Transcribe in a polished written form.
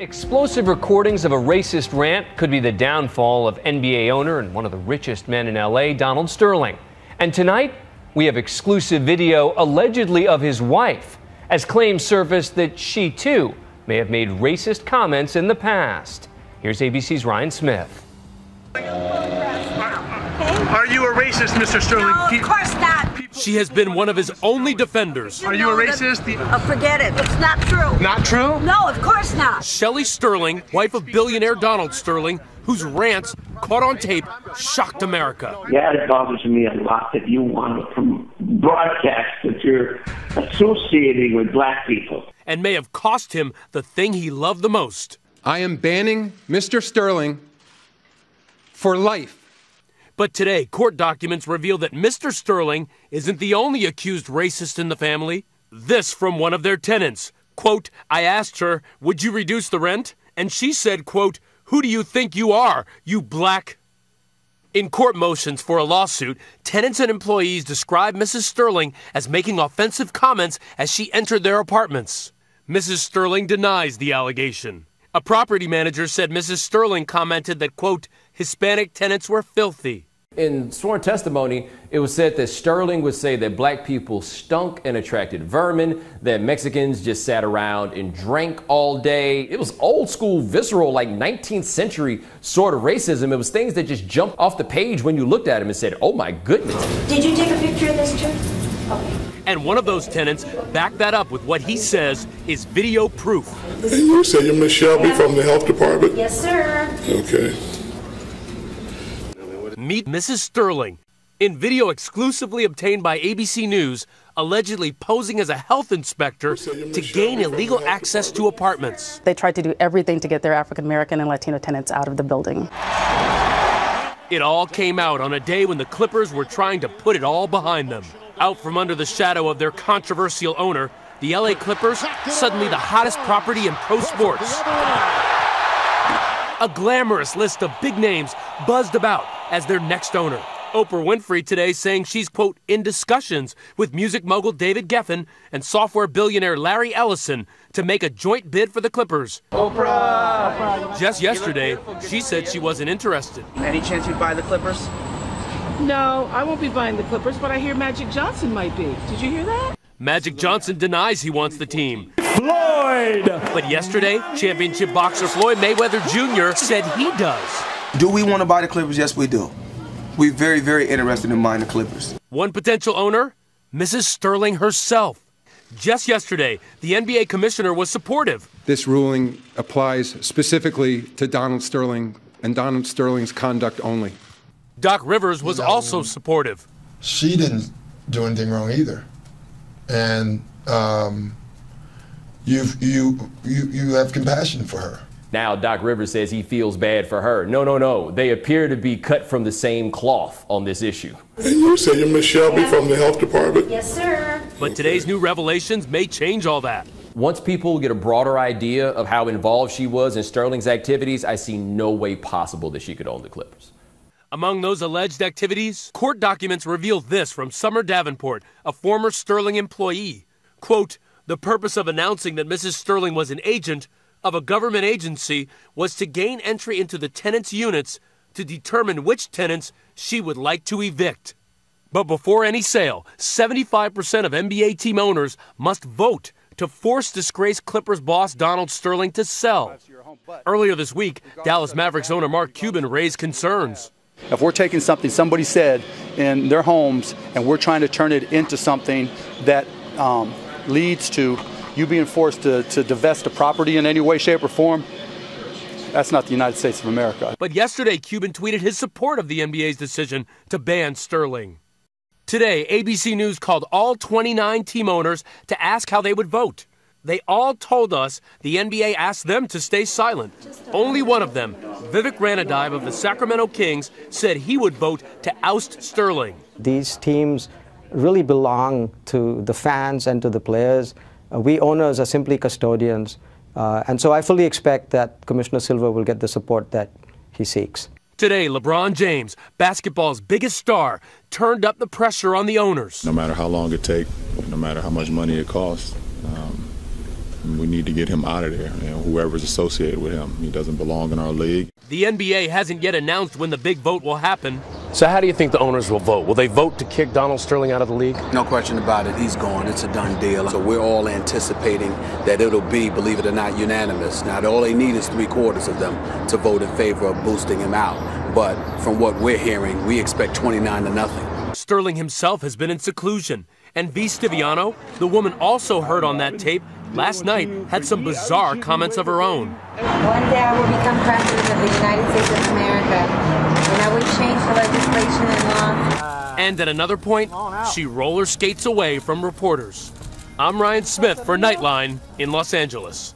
Explosive recordings of a racist rant could be the downfall of NBA owner and one of the richest men in LA, Donald Sterling. And tonight, we have exclusive video allegedly of his wife, as claims surfaced that she too may have made racist comments in the past. Here's ABC's Ryan Smith. Are you a racist, Mr. Sterling? No, of course not. She has been one of his only defenders. Are you a racist? Forget it. It's not true. Not true? No, of course not. Shelley Sterling, wife of billionaire Donald Sterling, whose rants, caught on tape, shocked America. Yeah, it bothers me a lot that you want to broadcast that you're associating with black people. And may have cost him the thing he loved the most. I am banning Mr. Sterling for life. But today, court documents reveal that Mr. Sterling isn't the only accused racist in the family. This from one of their tenants. Quote, I asked her, would you reduce the rent? And she said, quote, who do you think you are, you black? In court motions for a lawsuit, tenants and employees described Mrs. Sterling as making offensive comments as she entered their apartments. Mrs. Sterling denies the allegation. A property manager said Mrs. Sterling commented that, quote, Hispanic tenants were filthy. In sworn testimony, it was said that Sterling would say that black people stunk and attracted vermin, that Mexicans just sat around and drank all day. It was old school, visceral, like 19th century sort of racism. It was things that just jumped off the page when you looked at him and said, oh my goodness. Did you take a picture of this, too? Okay. And one of those tenants backed that up with what he says is video proof. And you say you're Miss Shelby from the health department? Yes, sir. Okay. Meet Mrs. Sterling. In video exclusively obtained by ABC News, allegedly posing as a health inspector to gain illegal access to apartments. They tried to do everything to get their African American and Latino tenants out of the building. It all came out on a day when the Clippers were trying to put it all behind them. Out from under the shadow of their controversial owner, the LA Clippers, suddenly the hottest property in pro sports. A glamorous list of big names buzzed about as their next owner. Oprah Winfrey today saying she's, quote, in discussions with music mogul David Geffen and software billionaire Larry Ellison to make a joint bid for the Clippers. Oprah! Just yesterday, she said she wasn't interested. Any chance you'd buy the Clippers? No, I won't be buying the Clippers, but I hear Magic Johnson might be. Did you hear that? Magic Johnson denies he wants the team. Floyd! But yesterday, championship boxer Floyd Mayweather Jr. said he does. Do we want to buy the Clippers? Yes, we do. We're very, very interested in buying the Clippers. One potential owner, Mrs. Sterling herself. Just yesterday, the NBA commissioner was supportive. This ruling applies specifically to Donald Sterling and Donald Sterling's conduct only. Doc Rivers was also supportive. She didn't do anything wrong either. And you have compassion for her. Now Doc Rivers says he feels bad for her. No. They appear to be cut from the same cloth on this issue. And you say you're Miss Shelby from the health department? Yes, sir. But today's new revelations may change all that. Once people get a broader idea of how involved she was in Sterling's activities, I see no way possible that she could own the Clippers. Among those alleged activities, court documents reveal this from Summer Davenport, a former Sterling employee. Quote, the purpose of announcing that Mrs. Sterling was an agent of a government agency was to gain entry into the tenants' units to determine which tenants she would like to evict. But before any sale, 75% of NBA team owners must vote to force disgraced Clippers boss Donald Sterling to sell. Earlier this week, Dallas Mavericks owner Mark Cuban raised concerns. If we're taking something somebody said in their homes and we're trying to turn it into something that leads to you being forced to divest a property in any way, shape, or form, that's not the United States of America. But yesterday, Cuban tweeted his support of the NBA's decision to ban Sterling. Today, ABC News called all 29 team owners to ask how they would vote. They all told us the NBA asked them to stay silent. Only one of them, Vivek Ranadive of the Sacramento Kings, said he would vote to oust Sterling. These teams really belong to the fans and to the players. We owners are simply custodians. And so I fully expect that Commissioner Silver will get the support that he seeks. Today, LeBron James, basketball's biggest star, turned up the pressure on the owners. No matter how long it takes, no matter how much money it costs, We need to get him out of there, whoever's associated with him. He doesn't belong in our league. The NBA hasn't yet announced when the big vote will happen. So how do you think the owners will vote? Will they vote to kick Donald Sterling out of the league? No question about it. He's gone. It's a done deal. So we're all anticipating that it'll be, believe it or not, unanimous. Now, all they need is 3/4 of them to vote in favor of boosting him out. But from what we're hearing, we expect 29-0. Sterling himself has been in seclusion. And V. Stiviano, the woman also heard on that tape, last night had some bizarre comments of her own. One day I will become president of the United States of America, and I will change the legislation and law. And at another point, she roller skates away from reporters. I'm Ryan Smith for Nightline in Los Angeles.